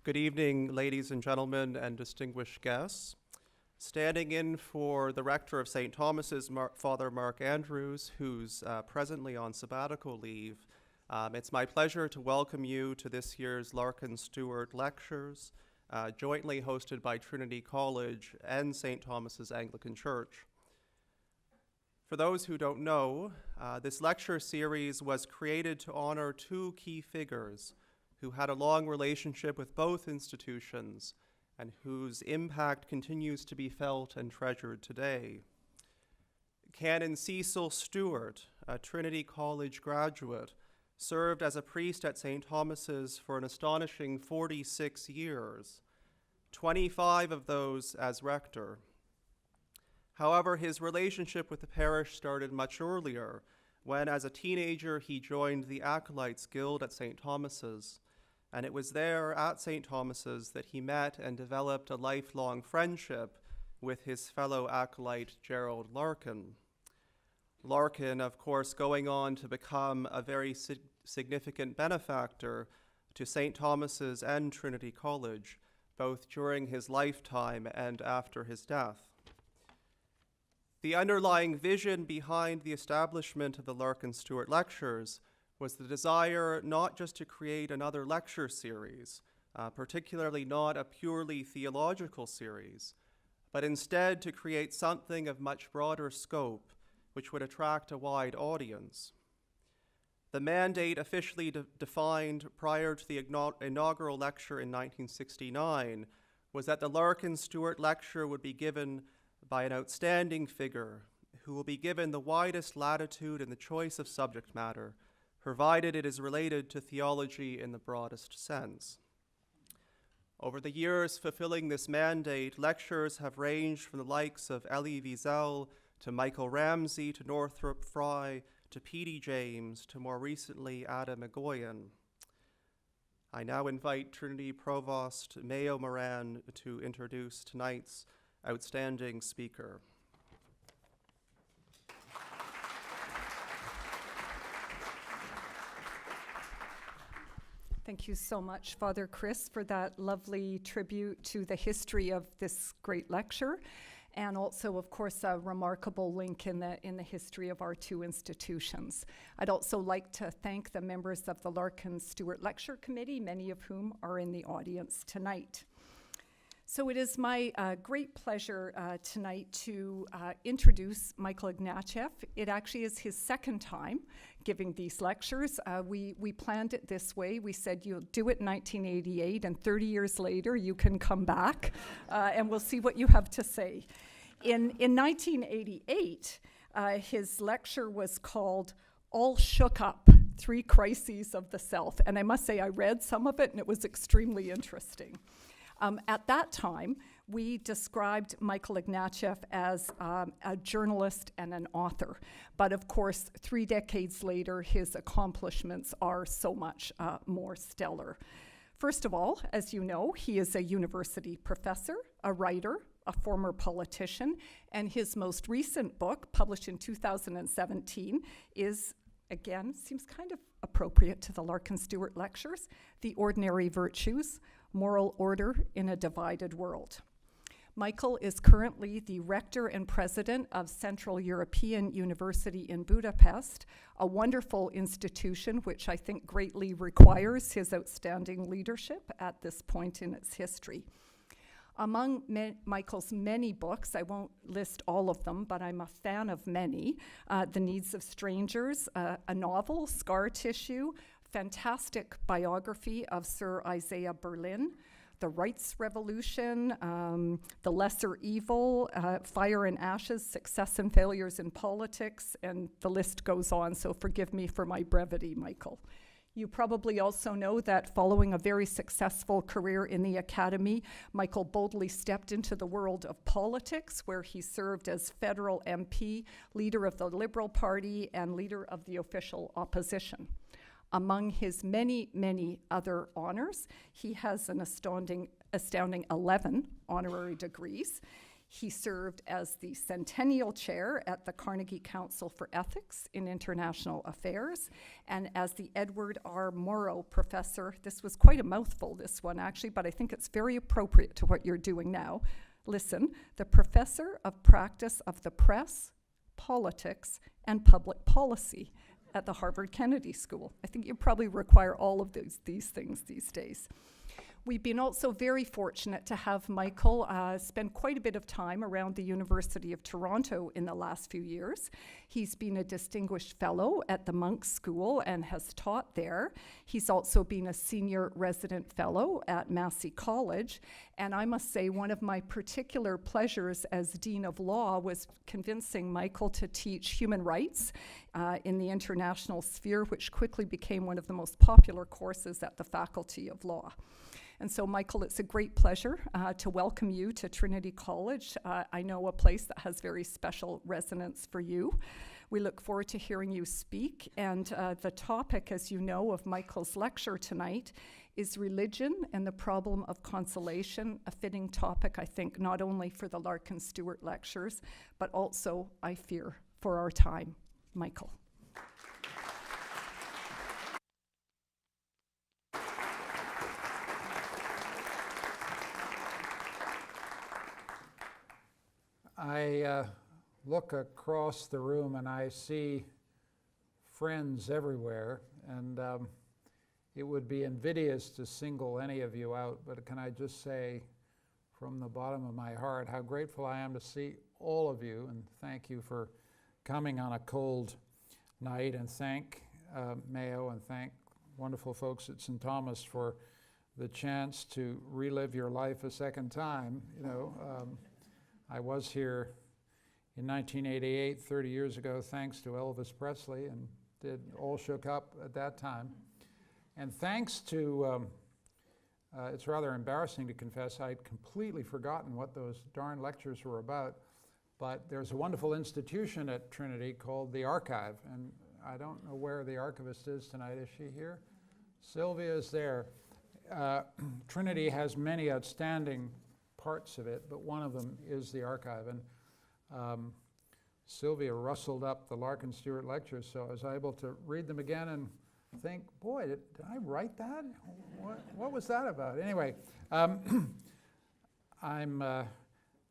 Good evening, ladies and gentlemen, and distinguished guests. Standing in for the rector of St. Thomas's, Father Mark Andrews, who's presently on sabbatical leave, it's my pleasure to welcome you to this year's Larkin-Stuart Lectures, jointly hosted by Trinity College and St. Thomas's Anglican Church. For those who don't know, this lecture series was created to honor two key figures who had a long relationship with both institutions and whose impact continues to be felt and treasured today. Canon Cecil Stewart, a Trinity College graduate, served as a priest at St. Thomas's for an astonishing 46 years, 25 of those as rector. However, his relationship with the parish started much earlier, when as a teenager he joined the Acolytes Guild at St. Thomas's, and it was there at St. Thomas's that he met and developed a lifelong friendship with his fellow acolyte Gerald Larkin. Larkin, of course, going on to become a very significant benefactor to St. Thomas's and Trinity College, both during his lifetime and after his death. The underlying vision behind the establishment of the Larkin-Stuart Lectures was the desire not just to create another lecture series, particularly not a purely theological series, but instead to create something of much broader scope which would attract a wide audience. The mandate officially defined prior to the inaugural lecture in 1969 was that the Larkin-Stuart Lecture would be given by an outstanding figure who will be given the widest latitude in the choice of subject matter, provided it is related to theology in the broadest sense. Over the years fulfilling this mandate, lectures have ranged from the likes of Elie Wiesel to Michael Ramsey to Northrop Frye to P.D. James to more recently Adam Egoyan. I now invite Trinity Provost Mayo Moran to introduce tonight's outstanding speaker. Thank you so much, Father Chris, for that lovely tribute to the history of this great lecture, and also, of course, a remarkable link in the history of our two institutions. I'd also like to thank the members of the Larkin-Stuart Lecture Committee, many of whom are in the audience tonight. So it is my great pleasure tonight to introduce Michael Ignatieff. It actually is his second time giving these lectures. We planned it this way. We said you'll do it in 1988, and 30 years later you can come back, and we'll see what you have to say. In 1988, his lecture was called All Shook Up, 3 Crises of the Self. And I must say, I read some of it, and it was extremely interesting. At that time, we described Michael Ignatieff as a journalist and an author. But of course, 3 decades later, his accomplishments are so much more stellar. First of all, as you know, he is a university professor, a writer, a former politician, and his most recent book, published in 2017, is, again, seems kind of appropriate to the Larkin-Stuart Lectures, The Ordinary Virtues, Moral Order in a Divided World. Michael is currently the rector and president of Central European University in Budapest, a wonderful institution which I think greatly requires his outstanding leadership at this point in its history. Among Michael's many books, I won't list all of them, but I'm a fan of many, The Needs of Strangers, a novel, Scar Tissue, fantastic biography of Sir Isaiah Berlin, The Rights Revolution, The Lesser Evil, Fire and Ashes, Success and Failures in Politics, and the list goes on, so forgive me for my brevity, Michael. You probably also know that following a very successful career in the academy, Michael boldly stepped into the world of politics, where he served as federal MP, leader of the Liberal Party, and leader of the official opposition. Among his many, many other honors, he has an astounding 11 honorary degrees. He served as the Centennial Chair at the Carnegie Council for Ethics in International Affairs and as the Edward R. Morrow Professor. This was quite a mouthful, this one actually, but I think it's very appropriate to what you're doing now. Listen, the Professor of Practice of the Press, Politics, and Public Policy at the Harvard Kennedy School. I think you probably require all of these things these days. We've been also very fortunate to have Michael spend quite a bit of time around the University of Toronto in the last few years. He's been a distinguished fellow at the Monk's School and has taught there. He's also been a senior resident fellow at Massey College. And I must say, one of my particular pleasures as Dean of Law was convincing Michael to teach human rights in the international sphere, which quickly became one of the most popular courses at the Faculty of Law. And so, Michael, it's a great pleasure to welcome you to Trinity College. I know a place that has very special resonance for you. We look forward to hearing you speak. And the topic, as you know, of Michael's lecture tonight is religion and the problem of consolation, a fitting topic, I think, not only for the Larkin-Stuart lectures, but also, I fear, for our time. Michael. I look across the room and I see friends everywhere, and it would be invidious to single any of you out, but can I just say from the bottom of my heart how grateful I am to see all of you, and thank you for coming on a cold night, and thank Mayo and thank wonderful folks at St. Thomas for the chance to relive your life a second time. I was here in 1988, 30 years ago, thanks to Elvis Presley, and did All Shook Up at that time. And thanks to, it's rather embarrassing to confess, I'd completely forgotten what those darn lectures were about, but there's a wonderful institution at Trinity called the Archive, and I don't know where the archivist is tonight. Is she here? Sylvia is there. Trinity has many outstanding parts of it, but one of them is the archive. And Sylvia rustled up the Larkin-Stuart lectures, so I was able to read them again and think, boy, did I write that? What was that about? Anyway, I'm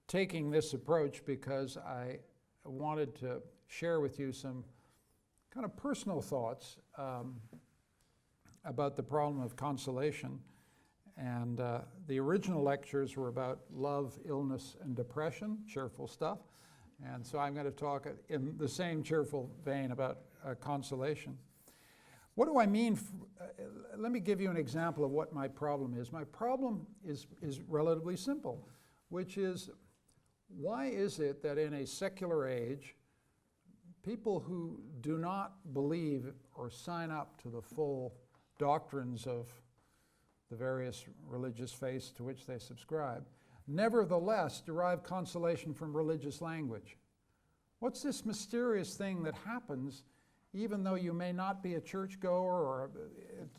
taking this approach because I wanted to share with you some kind of personal thoughts about the problem of consolation. And the original lectures were about love, illness, and depression, cheerful stuff. And so I'm going to talk in the same cheerful vein about consolation. What do I mean? Let me give you an example of what my problem is. My problem is relatively simple, which is, why is it that in a secular age, people who do not believe or sign up to the full doctrines of the various religious faiths to which they subscribe, nevertheless derive consolation from religious language? What's this mysterious thing that happens even though you may not be a churchgoer or a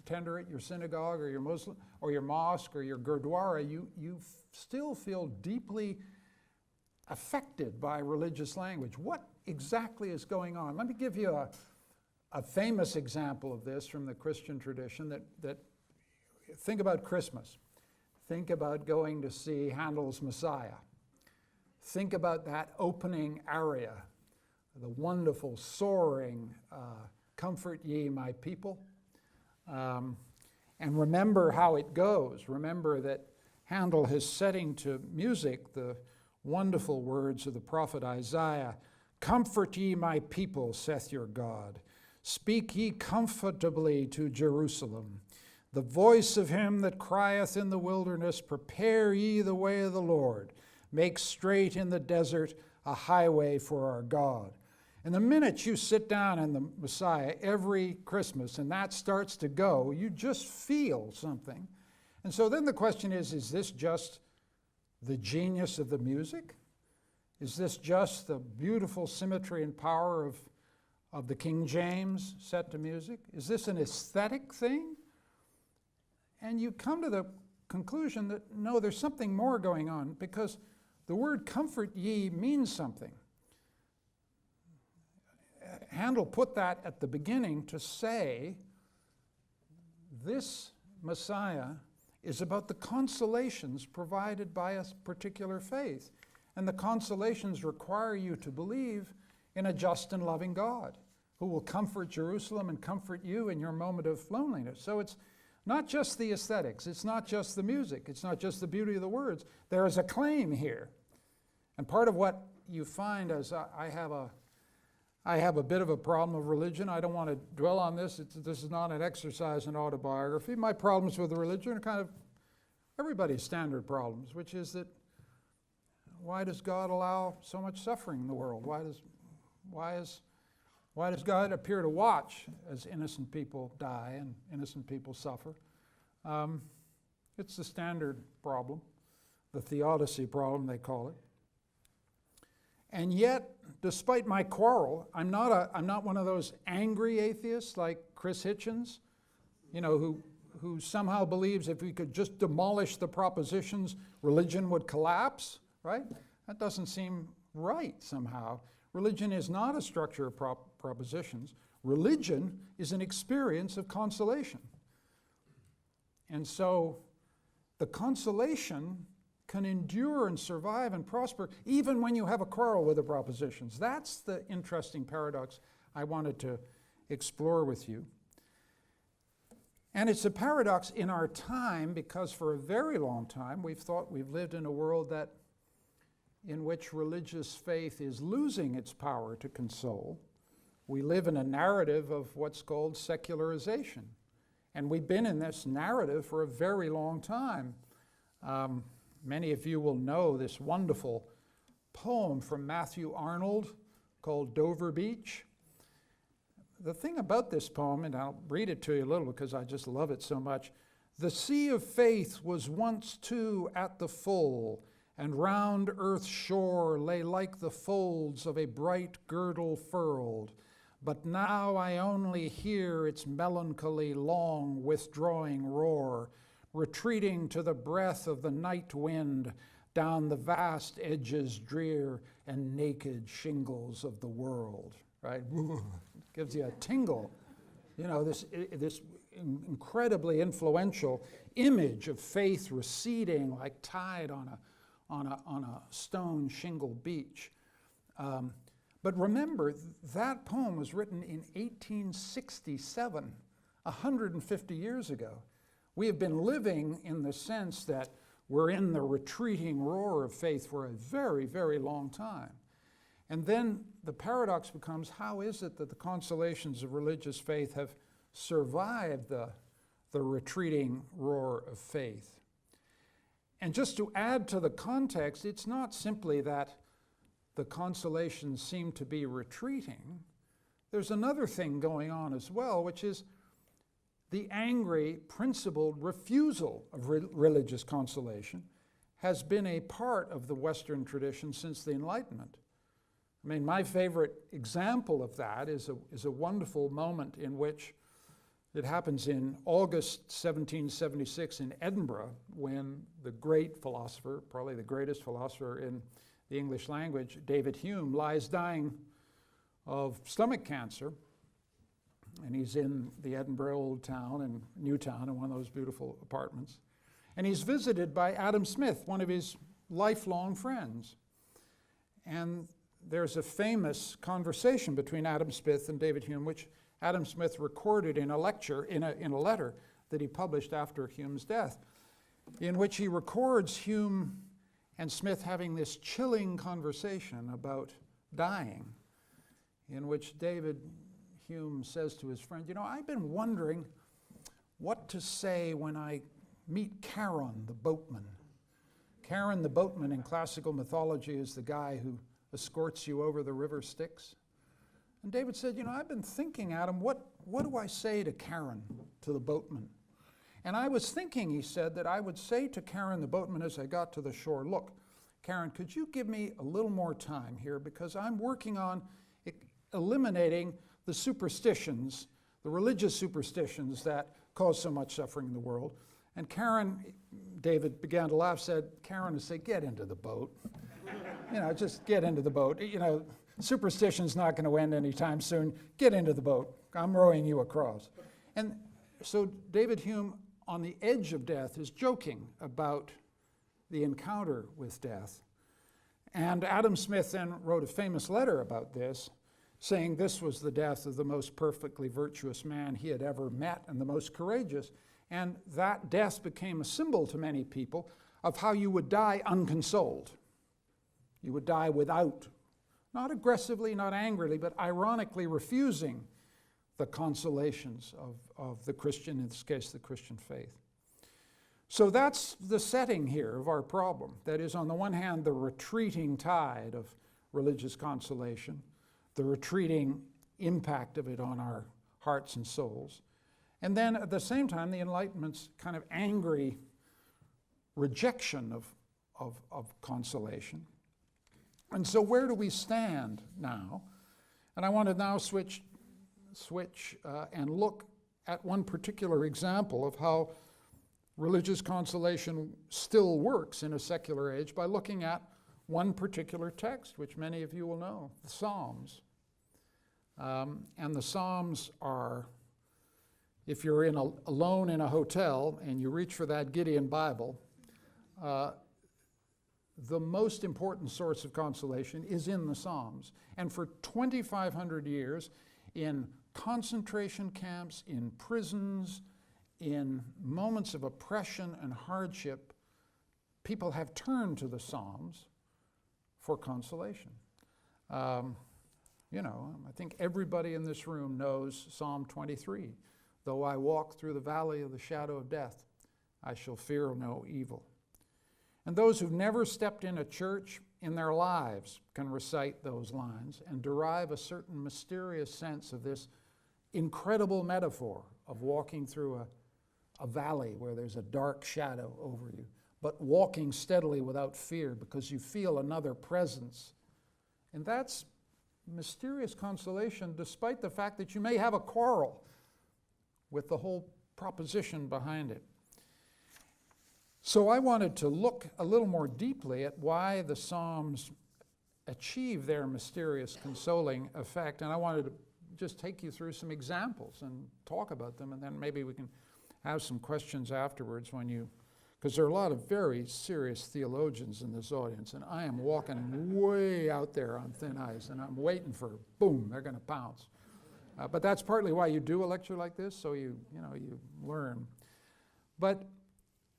attender at your synagogue or your Muslim or your mosque or your gurdwara, you still feel deeply affected by religious language? What exactly is going on? Let me give you a famous example of this from the Christian tradition that think about Christmas. Think about going to see Handel's Messiah. Think about that opening aria, the wonderful, soaring, comfort ye my people. And remember how it goes. Remember that Handel is setting to music the wonderful words of the prophet Isaiah. Comfort ye my people, saith your God. Speak ye comfortably to Jerusalem. The voice of him that crieth in the wilderness, prepare ye the way of the Lord. Make straight in the desert a highway for our God. And the minute you sit down in the Messiah every Christmas and that starts to go, you just feel something. And so then the question is this just the genius of the music? Is this just the beautiful symmetry and power of the King James set to music? Is this an aesthetic thing? And you come to the conclusion that, no, there's something more going on, because The word comfort ye means something. Handel put that at the beginning to say this Messiah is about the consolations provided by a particular faith. And the consolations require you to believe in a just and loving God who will comfort Jerusalem and comfort you in your moment of loneliness. So it's not just the aesthetics, it's not just the music, it's not just the beauty of the words. There is a claim here. And part of what you find is I have a bit of a problem of religion. I don't want to dwell on this. This is not an exercise in autobiography. My problems with religion are kind of everybody's standard problems, which is that why does God allow so much suffering in the world? Why does God appear to watch as innocent people die and innocent people suffer? It's the standard problem, the theodicy problem, they call it. And yet, despite my quarrel, I'm not one of those angry atheists like Chris Hitchens, who somehow believes if we could just demolish the propositions, religion would collapse, right? That doesn't seem right somehow. Religion is not a structure of propositions. Religion is an experience of consolation. And so the consolation can endure and survive and prosper even when you have a quarrel with the propositions. That's the interesting paradox I wanted to explore with you. And it's a paradox in our time because for a very long time we've thought we've lived in a world in which religious faith is losing its power to console. We live in a narrative of what's called secularization. And we've been in this narrative for a very long time. Many of you will know this wonderful poem from Matthew Arnold called Dover Beach. The thing about this poem, and I'll read it to you a little because I just love it so much. The sea of faith was once too at the full, and round earth's shore lay like the folds of a bright girdle furled. But now I only hear its melancholy long withdrawing roar, retreating to the breath of the night wind down the vast edges drear and naked shingles of the world, right? Gives you a tingle. This incredibly influential image of faith receding like tide on a stone shingle beach. But remember, that poem was written in 1867, 150 years ago. We have been living in the sense that we're in the retreating roar of faith for a very, very long time. And then the paradox becomes, how is it that the consolations of religious faith have survived the retreating roar of faith? And just to add to the context, it's not simply that the consolations seem to be retreating. There's another thing going on as well, which is the angry, principled refusal of religious consolation has been a part of the Western tradition since the Enlightenment. I mean, my favorite example of that is a wonderful moment in which it happens in August 1776 in Edinburgh, when the great philosopher, probably the greatest philosopher in the English language, David Hume, lies dying of stomach cancer. And he's in the Edinburgh Old Town and New Town in one of those beautiful apartments. And he's visited by Adam Smith, one of his lifelong friends. And there's a famous conversation between Adam Smith and David Hume, which Adam Smith recorded in a lecture, in a letter that he published after Hume's death, in which he records Hume and Smith having this chilling conversation about dying, in which David Hume says to his friend, I've been wondering what to say when I meet Charon the boatman. Charon the boatman in classical mythology is the guy who escorts you over the river Styx. And David said, I've been thinking, Adam, what do I say to Charon, to the boatman? And I was thinking, he said, that I would say to Charon the boatman as I got to the shore, look, Charon, could you give me a little more time here because I'm working on eliminating the superstitions, the religious superstitions that cause so much suffering in the world. And Charon, David began to laugh, said, Charon would say, get into the boat. Just get into the boat. Superstition's not going to end anytime soon. Get into the boat. I'm rowing you across. And so David Hume, on the edge of death, is joking about the encounter with death. And Adam Smith then wrote a famous letter about this, saying this was the death of the most perfectly virtuous man he had ever met and the most courageous. And that death became a symbol to many people of how you would die unconsoled. You would die without, not aggressively, not angrily, but ironically refusing the consolations of the Christian, in this case, the Christian faith. So that's the setting here of our problem. That is, on the one hand, the retreating tide of religious consolation, the retreating impact of it on our hearts and souls. And then at the same time, the Enlightenment's kind of angry rejection of consolation. And so where do we stand now? And I want to now switch and look at one particular example of how religious consolation still works in a secular age by looking at one particular text, which many of you will know, the Psalms. And the Psalms are, if you're alone in a hotel and you reach for that Gideon Bible, the most important source of consolation is in the Psalms. And for 2,500 years, in concentration camps, in prisons, in moments of oppression and hardship, people have turned to the Psalms for consolation. I think everybody in this room knows Psalm 23. Though I walk through the valley of the shadow of death, I shall fear no evil. And those who've never stepped in a church in their lives can recite those lines and derive a certain mysterious sense of this incredible metaphor of walking through a valley where there's a dark shadow over you, but walking steadily without fear because you feel another presence. And that's mysterious consolation, despite the fact that you may have a quarrel with the whole proposition behind it. So I wanted to look a little more deeply at why the Psalms achieve their mysterious consoling effect, and I wanted to just take you through some examples and talk about them, and then maybe we can have some questions afterwards because there are a lot of very serious theologians in this audience, and I am walking way out there on thin ice, and I'm waiting for, boom, they're going to pounce. But that's partly why you do a lecture like this, so you learn. But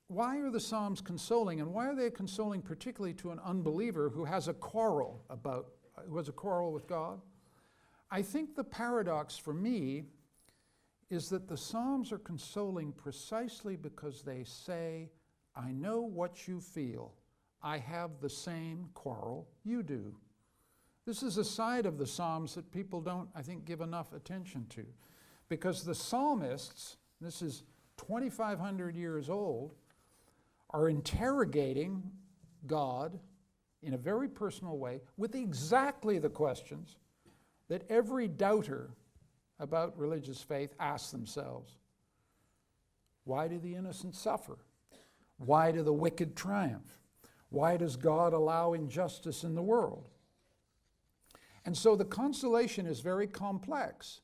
why are the Psalms consoling, and why are they consoling particularly to an unbeliever who has a quarrel with God? I think the paradox for me is that the Psalms are consoling precisely because they say, I know what you feel. I have the same quarrel you do. This is a side of the Psalms that people don't, I think, give enough attention to. Because the psalmists, this is 2,500 years old, are interrogating God in a very personal way with exactly the questions that every doubter about religious faith asks themselves. Why do the innocent suffer? Why do the wicked triumph? Why does God allow injustice in the world? And so the consolation is very complex.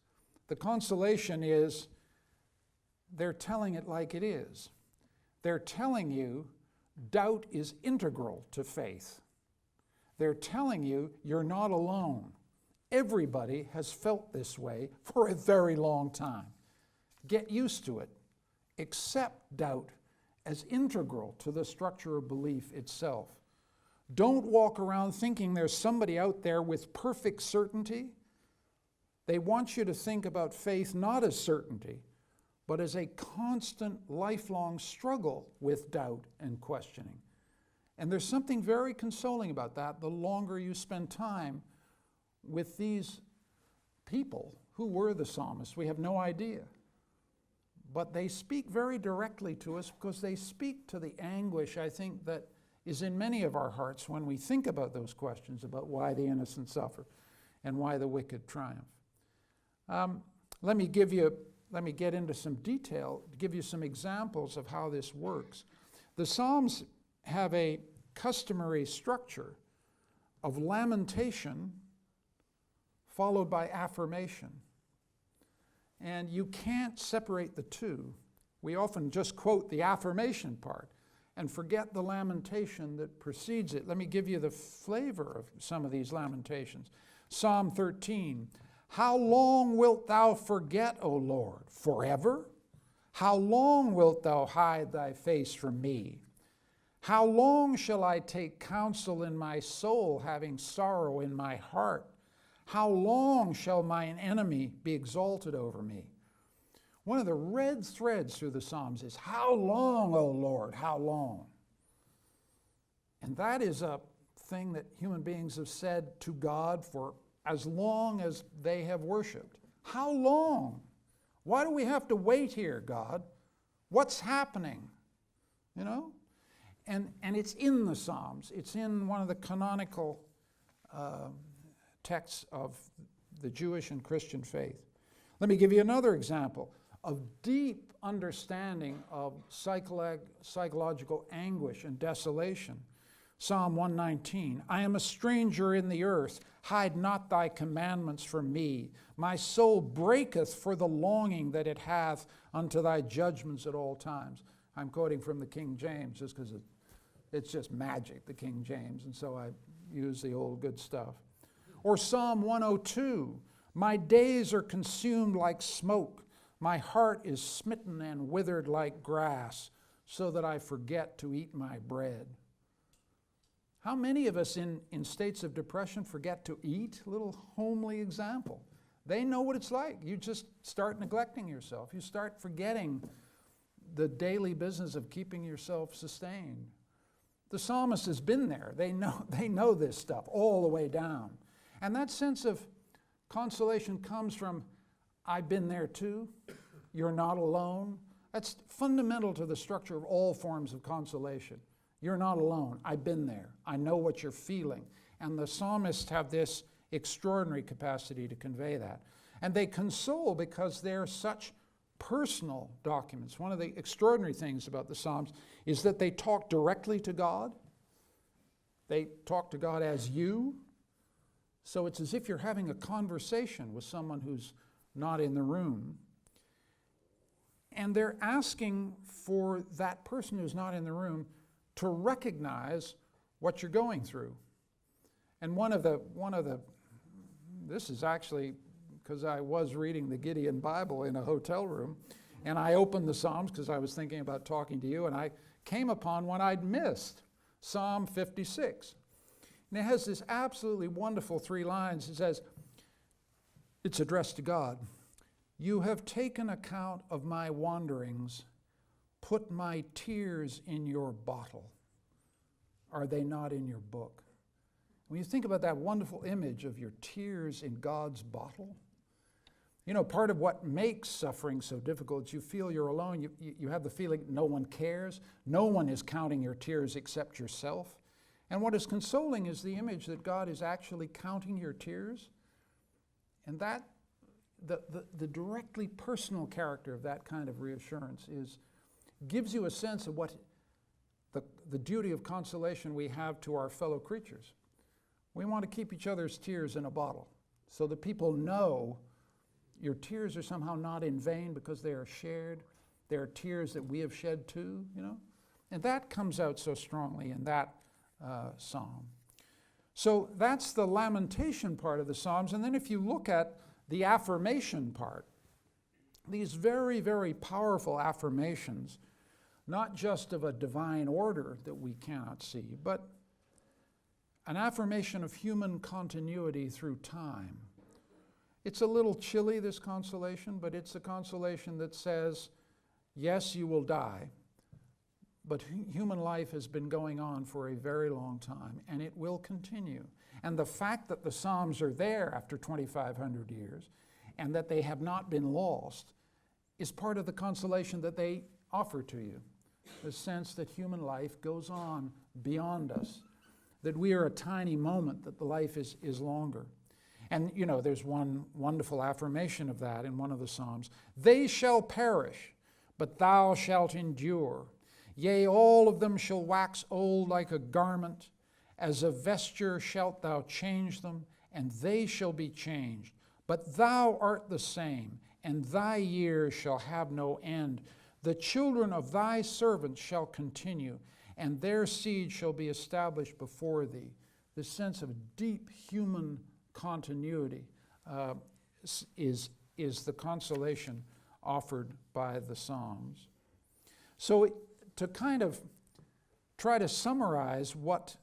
The consolation is, they're telling it like it is. They're telling you doubt is integral to faith. They're telling you you're not alone. Everybody has felt this way for a very long time. Get used to it. Accept doubt as integral to the structure of belief itself. Don't walk around thinking there's somebody out there with perfect certainty. They want you to think about faith not as certainty, but as a constant, lifelong struggle with doubt and questioning. And there's something very consoling about that the longer you spend time with these people who were the psalmists. We have no idea. But they speak very directly to us because they speak to the anguish, I think, that is in many of our hearts when we think about those questions about why the innocent suffer and why the wicked triumph. Let me get into some detail, give you some examples of how this works. The Psalms have a customary structure of lamentation followed by affirmation. And you can't separate the two. We often just quote the affirmation part and forget the lamentation that precedes it. Let me give you the flavor of some of these lamentations. Psalm 13, how long wilt thou forget, O Lord? Forever? How long wilt thou hide thy face from me? How long shall I take counsel in my soul, having sorrow in my heart? How long shall mine enemy be exalted over me? One of the red threads through the Psalms is, how long, O Lord, how long? And that is a thing that human beings have said to God for as long as they have worshiped. How long? Why do we have to wait here, God? What's happening? You know? And it's in the Psalms. It's in one of the canonical texts of the Jewish and Christian faith. Let me give you another example of deep understanding of psychological anguish and desolation. Psalm 119, I am a stranger in the earth. Hide not thy commandments from me. My soul breaketh for the longing that it hath unto thy judgments at all times. I'm quoting from the King James just because it's just magic, the King James, and so I use the old good stuff. Or Psalm 102, my days are consumed like smoke. My heart is smitten and withered like grass, so that I forget to eat my bread. How many of us in states of depression forget to eat? A little homely example. They know what it's like. You just start neglecting yourself. You start forgetting the daily business of keeping yourself sustained. The psalmist has been there. They know this stuff all the way down. And that sense of consolation comes from, I've been there too. You're not alone. That's fundamental to the structure of all forms of consolation. You're not alone. I've been there. I know what you're feeling. And the psalmists have this extraordinary capacity to convey that. And they console because they're such personal documents. One of the extraordinary things about the Psalms is that they talk directly to God. They talk to God as you. So it's as if you're having a conversation with someone who's not in the room. And they're asking for that person who's not in the room to recognize what you're going through. And this is actually because I was reading the Gideon Bible in a hotel room, and I opened the Psalms because I was thinking about talking to you, and I came upon one I'd missed, Psalm 56. And it has this absolutely wonderful 3 lines. It says, it's addressed to God. You have taken account of my wanderings. Put my tears in your bottle. Are they not in your book? When you think about that wonderful image of your tears in God's bottle, you know, part of what makes suffering so difficult is you feel you're alone. You have the feeling no one cares. No one is counting your tears except yourself. And what is consoling is the image that God is actually counting your tears. And that, the directly personal character of that kind of reassurance gives you a sense of what the duty of consolation we have to our fellow creatures. We want to keep each other's tears in a bottle so that people know your tears are somehow not in vain because they are shared. They are tears that we have shed too, you know. And that comes out so strongly in that psalm. So that's the lamentation part of the Psalms. And then if you look at the affirmation part, these very, very powerful affirmations, not just of a divine order that we cannot see, but an affirmation of human continuity through time. It's a little chilly, this consolation, but it's a consolation that says, yes, you will die, but human life has been going on for a very long time, and it will continue. And the fact that the Psalms are there after 2,500 years, and that they have not been lost, is part of the consolation that they offer to you. The sense that human life goes on beyond us, that we are a tiny moment, that the life is longer. And, you know, there's one wonderful affirmation of that in one of the Psalms. They shall perish, but thou shalt endure. Yea, all of them shall wax old like a garment, As a vesture shalt thou change them, and they shall be changed. But thou art the same, and thy years shall have no end. The children of thy servants shall continue, and their seed shall be established before thee. This sense of deep human continuity is the consolation offered by the Psalms. So to kind of try to summarize what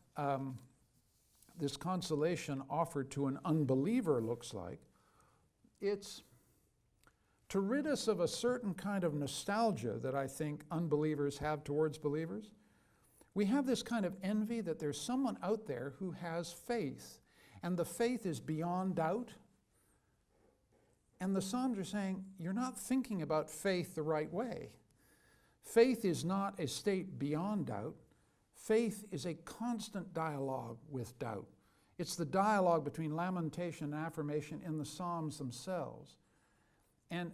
this consolation offered to an unbeliever looks like, it's to rid us of a certain kind of nostalgia that I think unbelievers have towards believers. We have this kind of envy that there's someone out there who has faith, and the faith is beyond doubt. And the Psalms are saying, you're not thinking about faith the right way. Faith is not a state beyond doubt. Faith is a constant dialogue with doubt. It's the dialogue between lamentation and affirmation in the Psalms themselves. And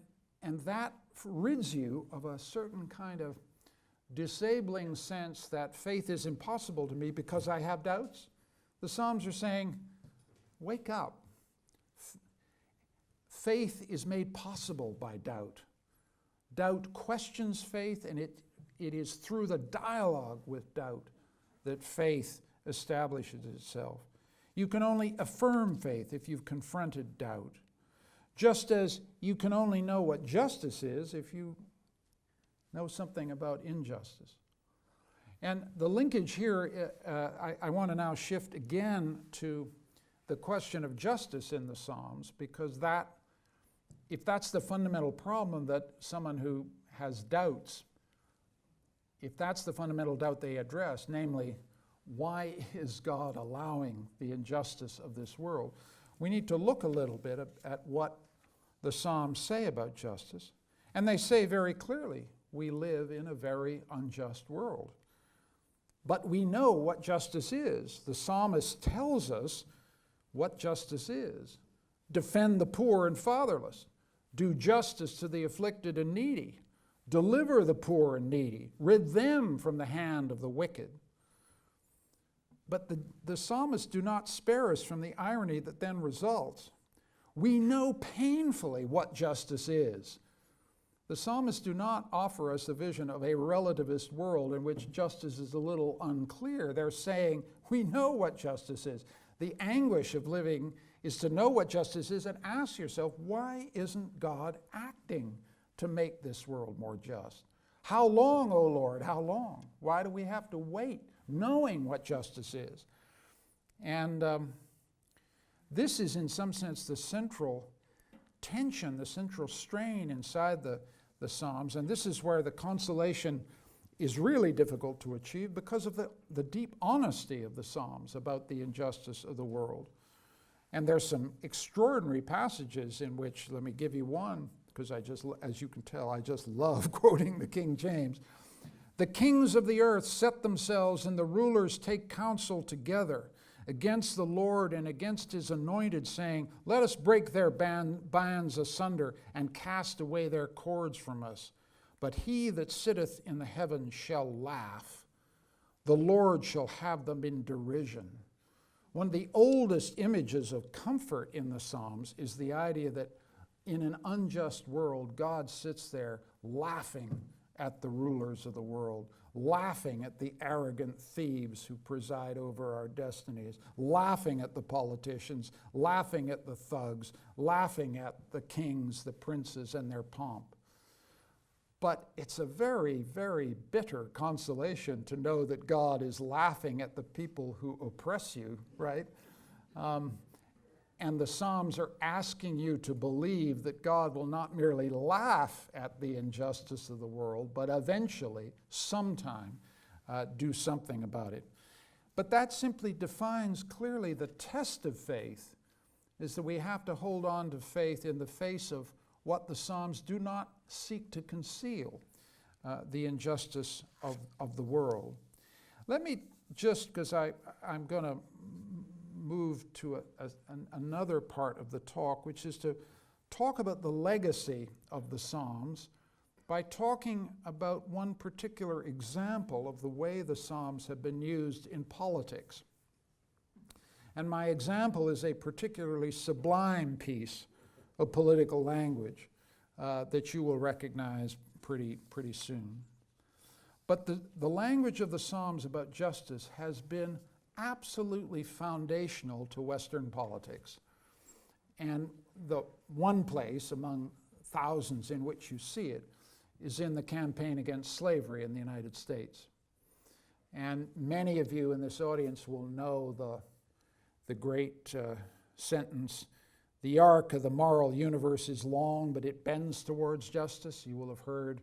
that rids you of a certain kind of disabling sense that faith is impossible to me because I have doubts. The Psalms are saying, wake up. Faith is made possible by doubt. Doubt questions faith, and it is through the dialogue with doubt that faith establishes itself. You can only affirm faith if you've confronted doubt, just as you can only know what justice is if you know something about injustice. And the linkage here, I want to now shift again to the question of justice in the Psalms, because if that's the fundamental problem, that someone who has doubts, if that's the fundamental doubt they address, namely, why is God allowing the injustice of this world? We need to look a little bit at what the Psalms say about justice. And they say very clearly, we live in a very unjust world. But we know what justice is. The psalmist tells us what justice is. Defend the poor and fatherless. Do justice to the afflicted and needy. Deliver the poor and needy. Rid them from the hand of the wicked. But the psalmists do not spare us from the irony that then results. We know painfully what justice is. The psalmists do not offer us a vision of a relativist world in which justice is a little unclear. They're saying, we know what justice is. The anguish of living is to know what justice is and ask yourself, why isn't God acting to make this world more just? How long, O Lord, how long? Why do we have to wait, knowing what justice is? And this is, in some sense, the central tension, the central strain inside the Psalms. And this is where the consolation is really difficult to achieve because of the deep honesty of the Psalms about the injustice of the world. And there's some extraordinary passages in which, let me give you one, because as you can tell, I just love quoting the King James. The kings of the earth set themselves, and the rulers take counsel together against the Lord and against his anointed, saying, let us break their bands asunder and cast away their cords from us. But he that sitteth in the heavens shall laugh. The Lord shall have them in derision. One of the oldest images of comfort in the Psalms is the idea that in an unjust world, God sits there laughing at the rulers of the world, laughing at the arrogant thieves who preside over our destinies, laughing at the politicians, laughing at the thugs, laughing at the kings, the princes, and their pomp. But it's a very, very bitter consolation to know that God is laughing at the people who oppress you, right? And the Psalms are asking you to believe that God will not merely laugh at the injustice of the world, but eventually, sometime, do something about it. But that simply defines clearly the test of faith, is that we have to hold on to faith in the face of what the Psalms do not seek to conceal, the injustice of the world. Let me just, because I'm going to move to another part of the talk, which is to talk about the legacy of the Psalms by talking about one particular example of the way the Psalms have been used in politics. And my example is a particularly sublime piece of political language that you will recognize pretty soon. But the language of the Psalms about justice has been absolutely foundational to Western politics. And the one place among thousands in which you see it is in the campaign against slavery in the United States. And many of you in this audience will know the great sentence, "The arc of the moral universe is long, but it bends towards justice." You will have heard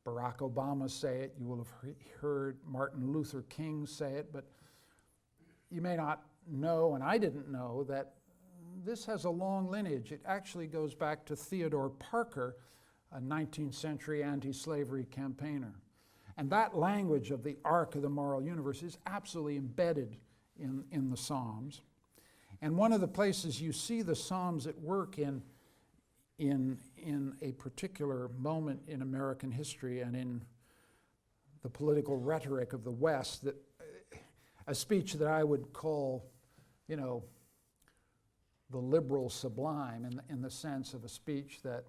Barack Obama say it. You will have heard Martin Luther King say it. But you may not know, and I didn't know, that this has a long lineage. It actually goes back to Theodore Parker, a 19th century anti-slavery campaigner. And that language of the arc of the moral universe is absolutely embedded in the Psalms. And one of the places you see the Psalms at work in a particular moment in American history and in the political rhetoric of the West, that a speech that I would call, the liberal sublime, in the sense of a speech that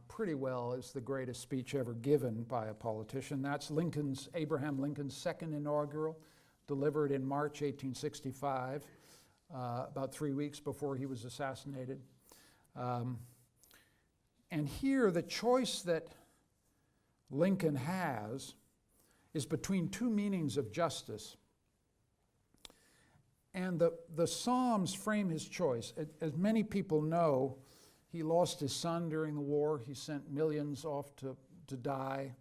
pretty well is the greatest speech ever given by a politician. That's Abraham Lincoln's second inaugural, delivered in March 1865, about 3 weeks before he was assassinated. And here, the choice that Lincoln has is between two meanings of justice. And the Psalms frame his choice. As many people know, he lost his son during the war. He sent millions off to die.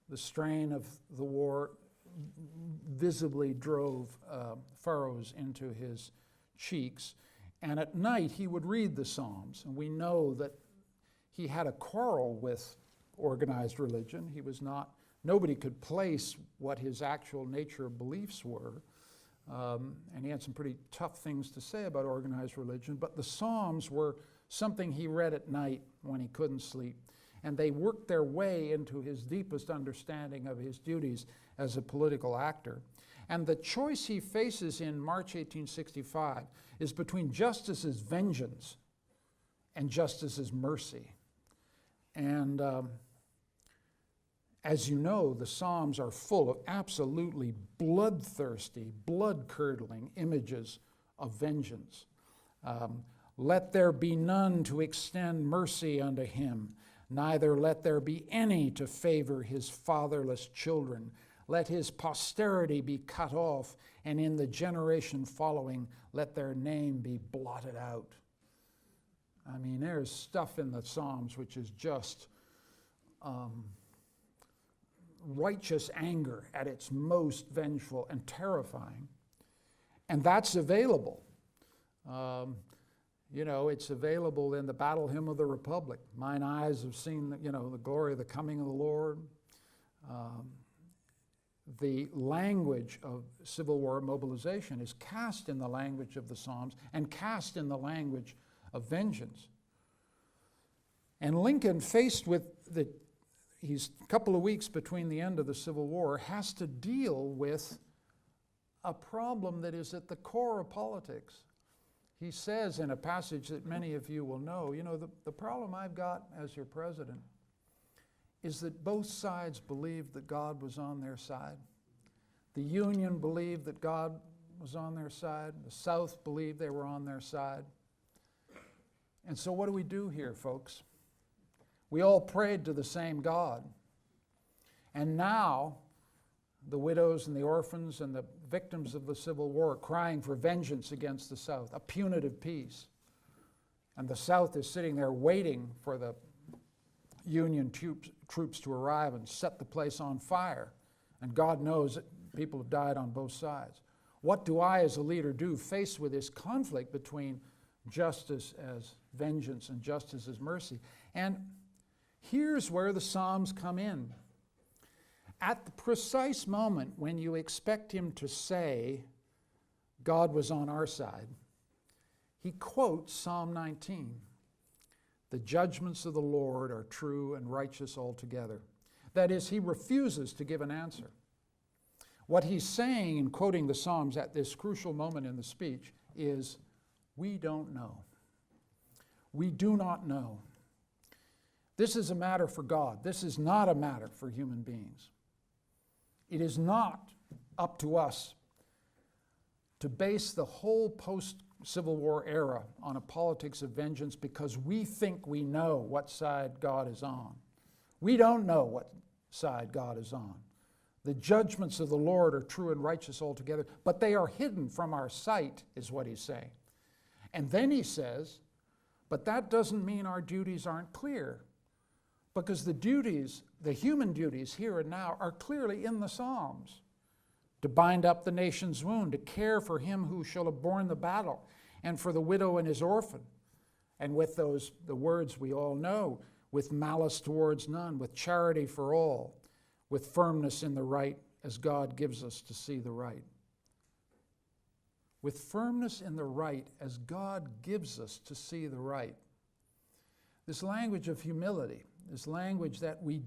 The strain of the war visibly drove furrows into his cheeks. And at night, he would read the Psalms. And we know that he had a quarrel with organized religion. Nobody could place what his actual nature of beliefs were. And he had some pretty tough things to say about organized religion. But the Psalms were something he read at night when he couldn't sleep. And they worked their way into his deepest understanding of his duties as a political actor. And the choice he faces in March 1865 is between justice as vengeance and justice as mercy. And as you know, the Psalms are full of absolutely bloodthirsty, blood-curdling images of vengeance. Let there be none to extend mercy unto him, neither let there be any to favor his fatherless children. Let his posterity be cut off, and in the generation following, let their name be blotted out. I mean, there's stuff in the Psalms which is just righteous anger at its most vengeful and terrifying. And that's available. It's available in the Battle Hymn of the Republic. Mine eyes have seen, the glory of the coming of the Lord. The language of Civil War mobilization is cast in the language of the Psalms and cast in the language of vengeance. And Lincoln, faced with he's a couple of weeks between the end of the Civil War, has to deal with a problem that is at the core of politics. He says in a passage that many of you will know, the problem I've got as your president is that both sides believed that God was on their side. The Union believed that God was on their side. The South believed they were on their side. And so what do we do here, folks? We all prayed to the same God. And now the widows and the orphans and the victims of the Civil War are crying for vengeance against the South, a punitive peace. And the South is sitting there waiting for the Union troops to arrive and set the place on fire. And God knows that people have died on both sides. What do I as a leader do faced with this conflict between justice as vengeance and justice as mercy? And here's where the Psalms come in. At the precise moment when you expect him to say, God was on our side, he quotes Psalm 19. The judgments of the Lord are true and righteous altogether. That is, he refuses to give an answer. What he's saying in quoting the Psalms at this crucial moment in the speech is, we don't know. We do not know. This is a matter for God. This is not a matter for human beings. It is not up to us to base the whole post-Civil War era on a politics of vengeance because we think we know what side God is on. We don't know what side God is on. The judgments of the Lord are true and righteous altogether, but they are hidden from our sight, is what he's saying. And then he says, but that doesn't mean our duties aren't clear, because the duties, the human duties here and now, are clearly in the Psalms. To bind up the nation's wound, to care for him who shall have borne the battle, and for the widow and his orphan. And with those, the words we all know, with malice towards none, with charity for all, with firmness in the right, as God gives us to see the right. With firmness in the right, as God gives us to see the right. This language of humility, this language that we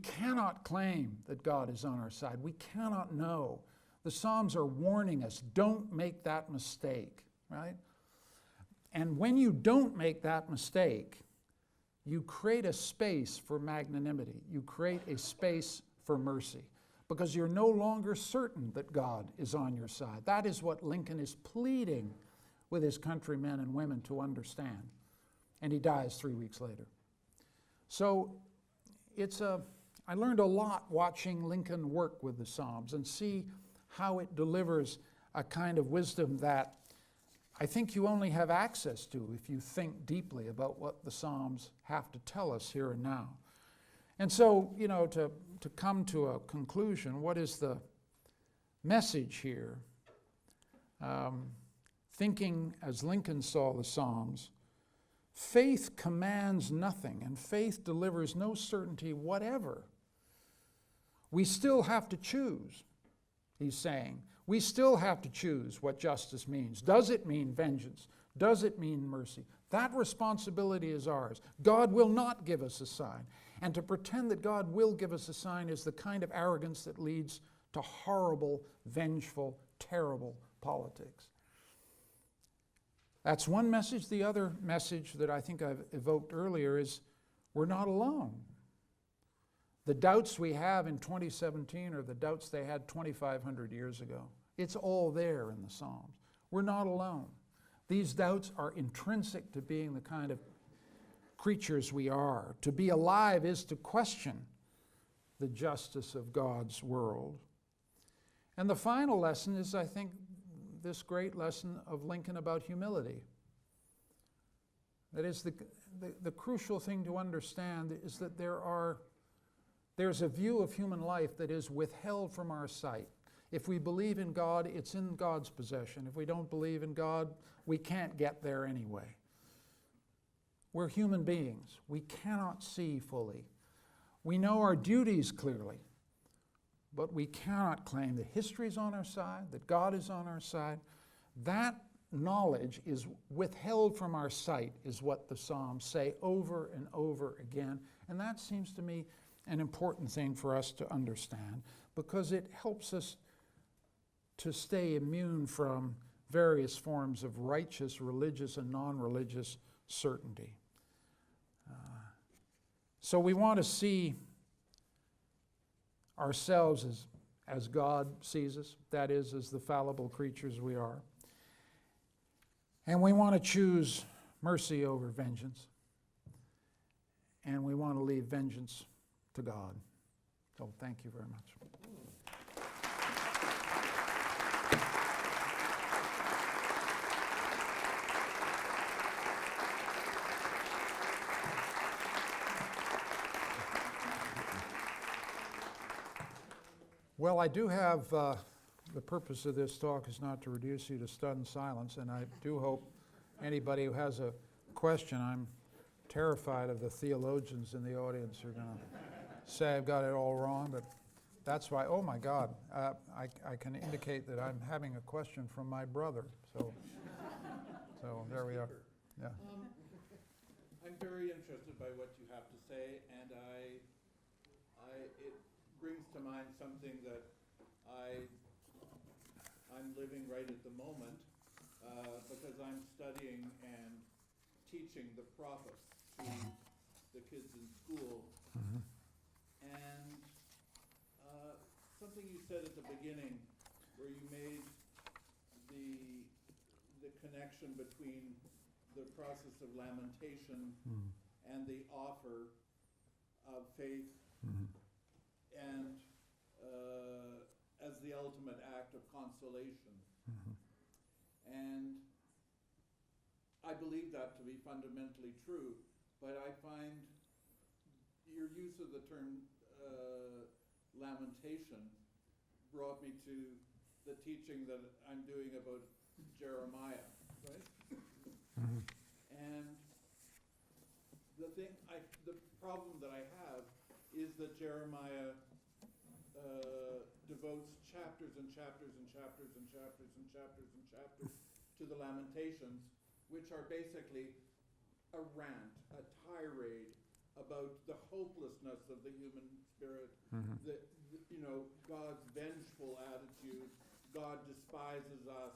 cannot claim that God is on our side. We cannot know. The Psalms are warning us, don't make that mistake, right? And when you don't make that mistake, you create a space for magnanimity. You create a space for mercy, because you're no longer certain that God is on your side. That is what Lincoln is pleading with his countrymen and women to understand. And he dies 3 weeks later. So I learned a lot watching Lincoln work with the Psalms and see how it delivers a kind of wisdom that I think you only have access to if you think deeply about what the Psalms have to tell us here and now. And so, to come to a conclusion, what is the message here? Thinking as Lincoln saw the Psalms, faith commands nothing, and faith delivers no certainty whatever. We still have to choose, he's saying. We still have to choose what justice means. Does it mean vengeance? Does it mean mercy? That responsibility is ours. God will not give us a sign. And to pretend that God will give us a sign is the kind of arrogance that leads to horrible, vengeful, terrible politics. That's one message. The other message that I think I've evoked earlier is we're not alone. The doubts we have in 2017 are the doubts they had 2,500 years ago. It's all there in the Psalms. We're not alone. These doubts are intrinsic to being the kind of creatures we are. To be alive is to question the justice of God's world. And the final lesson is, I think, this great lesson of Lincoln about humility. That is, the crucial thing to understand is that there's a view of human life that is withheld from our sight. If we believe in God, it's in God's possession. If we don't believe in God, we can't get there anyway. We're human beings. We cannot see fully. We know our duties clearly, but we cannot claim that history is on our side, that God is on our side. That knowledge is withheld from our sight, is what the Psalms say over and over again. And that seems to me an important thing for us to understand, because it helps us to stay immune from various forms of righteous, religious, and non-religious certainty. So we want to see ourselves as God sees us, that is, as the fallible creatures we are. And we want to choose mercy over vengeance. And we want to leave vengeance to God. So thank you very much. Well, I do have, the purpose of this talk is not to reduce you to stunned silence, and I do hope anybody who has a question, I'm terrified of the theologians in the audience who are going to say I've got it all wrong, but that's why, oh my God, I can indicate that I'm having a question from my brother, so there we are. Yeah. I'm very interested by what you have to say, and it brings to mind something that I'm living right at the moment. because I'm studying and teaching the prophets to the kids in school. And something you said at the beginning, where you made the connection between the process of lamentation and the offer of faith and as the ultimate act of consolation. And I believe that to be fundamentally true, but I find your use of the term lamentation brought me to the teaching that I'm doing about Jeremiah, right? And the problem that I have is that Jeremiah devotes chapters and chapters and chapters and chapters and chapters and chapters to the Lamentations, which are basically a rant, a tirade about the hopelessness of the human spirit, God's vengeful attitude. God despises us.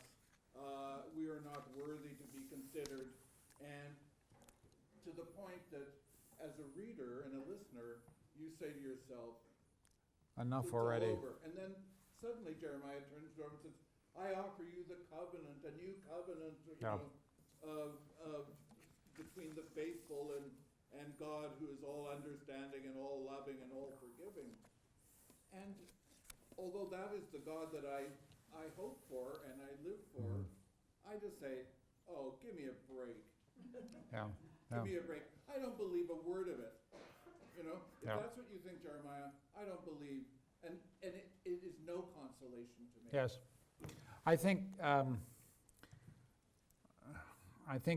We are not worthy to be considered. And to the point that as a reader and a listener, you say to yourself, Enough it's already. all over. And then suddenly Jeremiah turns over and says, I offer you the covenant, a new covenant, of between the faithful and God, who is all understanding and all loving and all forgiving. And although that is the God that I hope for and I live for, I just say, oh, give me a break. Give me a break. I don't believe a word of it. If that's what you think, Jeremiah, I don't believe. And it is no consolation to me. Yes. I think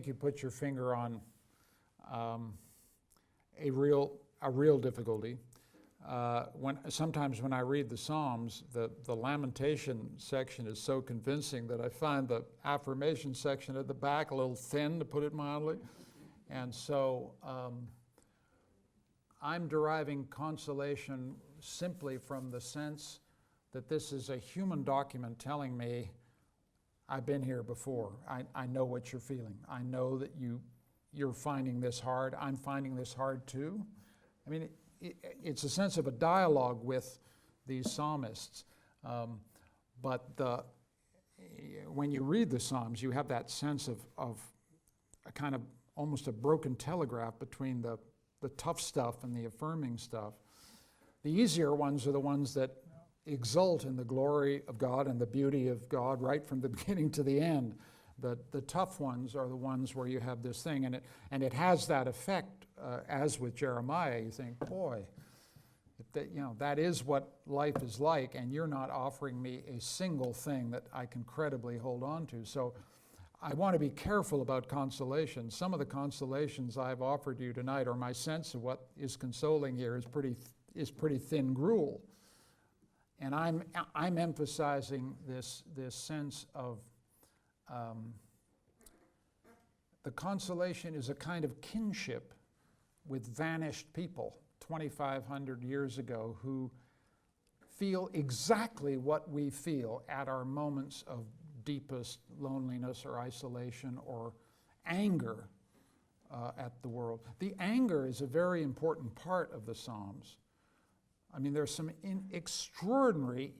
you put your finger on a real difficulty. Sometimes when I read the Psalms, the lamentation section is so convincing that I find the affirmation section at the back a little thin, to put it mildly. And so I'm deriving consolation simply from the sense that this is a human document telling me, I've been here before. I know what you're feeling. I know that you're finding this hard. I'm finding this hard too. I mean, it's a sense of a dialogue with these psalmists. But when you read the Psalms, you have that sense of a kind of almost a broken telegraph between the tough stuff and the affirming stuff. The easier ones are the ones that exult in the glory of God and the beauty of God right from the beginning to the end. The tough ones are the ones where you have this thing, and it has that effect, as with Jeremiah. You think, boy, that is what life is like, and you're not offering me a single thing that I can credibly hold on to. So I want to be careful about consolation. Some of the consolations I've offered you tonight, or my sense of what is consoling here, is pretty thin gruel. And I'm emphasizing this sense of the consolation is a kind of kinship with vanished people 2,500 years ago who feel exactly what we feel at our moments of deepest loneliness or isolation or anger at the world. The anger is a very important part of the Psalms. I mean, there's some extraordinary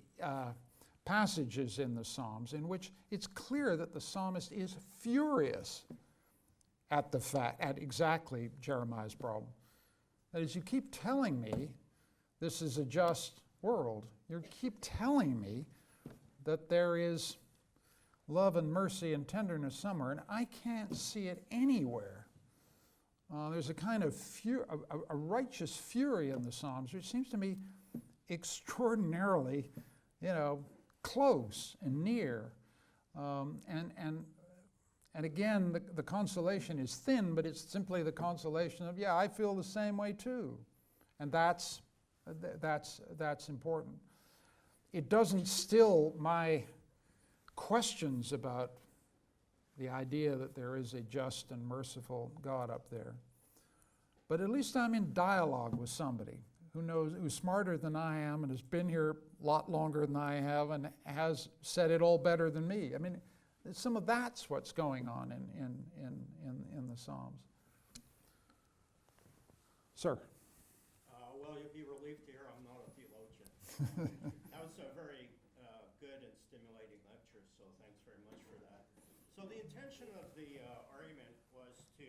passages in the Psalms in which it's clear that the psalmist is furious at exactly Jeremiah's problem. That is, you keep telling me this is a just world. You keep telling me that there is love and mercy and tenderness somewhere, and I can't see it anywhere. There's a kind of a righteous fury in the Psalms, which seems to me extraordinarily, close and near. And again, the consolation is thin, but it's simply the consolation of, I feel the same way too. And that's important. It doesn't still my questions about the idea that there is a just and merciful God up there. But at least I'm in dialogue with somebody who's smarter than I am and has been here a lot longer than I have and has said it all better than me. I mean, some of that's what's going on in the Psalms. Sir. Well, you'll be relieved to hear I'm not a theologian. That was a very good and stimulating lecture, so thanks very much for that. So the intention of the argument was to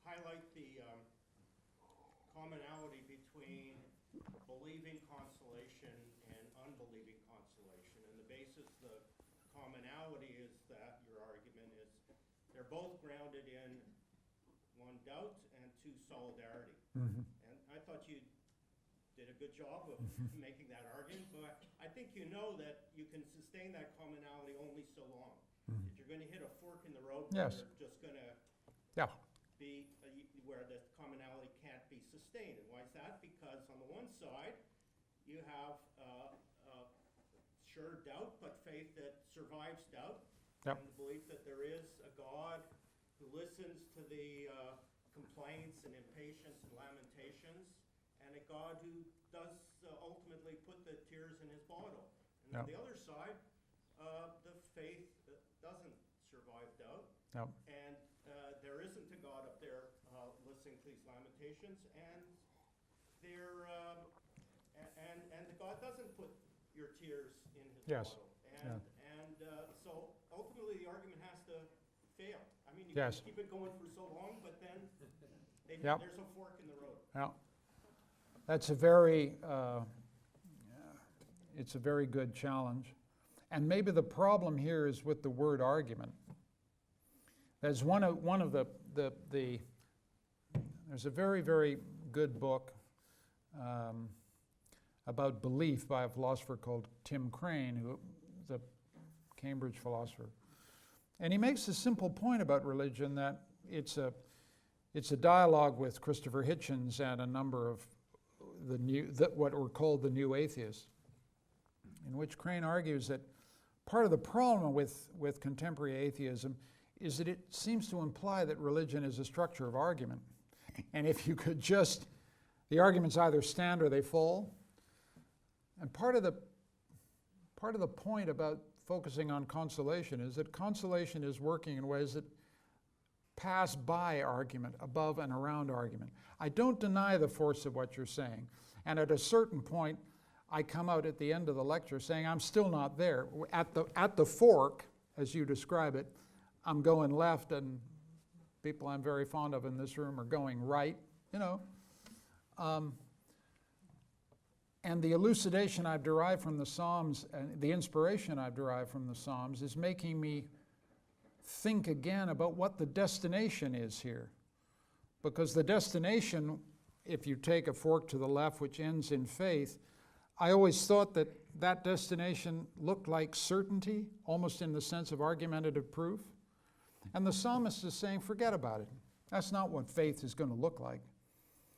highlight the commonality between believing consolation and unbelieving consolation. And the basis, the commonality is that your argument is they're both grounded in one, doubt, and two, solidarity. Mm-hmm. And I thought you did a good job of making that argument, but I think you know that you can sustain that commonality only so long. Mm-hmm. If you're going to hit a fork in the road, Yes. you're just going to Yeah. be where the commonality can't be sustained. And why is that? Because on the one side, you have sure doubt, but faith that survives doubt, Yep. and the belief that there is a God who listens to the complaints and impatience and lamentations, and a God who does ultimately put the tears in his bottle. And on Yep. the other side, the faith that doesn't survive doubt, Yep. and there isn't a God up there listening to these lamentations, and there and God doesn't put your tears in his Yes. bottle. Yeah. And so ultimately the argument has to fail. I mean, you Yes. can keep it going for so long, but then Yep. there's a fork in the road. Yeah. That's a very, it's a very good challenge. And maybe the problem here is with the word argument. There's one of the there's a very, very good book about belief by a philosopher called Tim Crane, who is a Cambridge philosopher. And he makes a simple point about religion, that it's a dialogue with Christopher Hitchens and a number of what were called the new atheists, in which Crane argues that part of the problem with contemporary atheism is that it seems to imply that religion is a structure of argument. And if you could just, the arguments either stand or they fall. And part of the point about focusing on consolation is that consolation is working in ways that pass by argument, above and around argument. I don't deny the force of what you're saying. And at a certain point, I come out at the end of the lecture saying, I'm still not there. At the fork, as you describe it, I'm going left, and people I'm very fond of in this room are going right, you know. And the elucidation I've derived from the Psalms, and the inspiration I've derived from the Psalms, is making me think again about what the destination is here. Because the destination, if you take a fork to the left which ends in faith, I always thought that that destination looked like certainty, almost in the sense of argumentative proof. And the psalmist is saying, forget about it. That's not what faith is going to look like.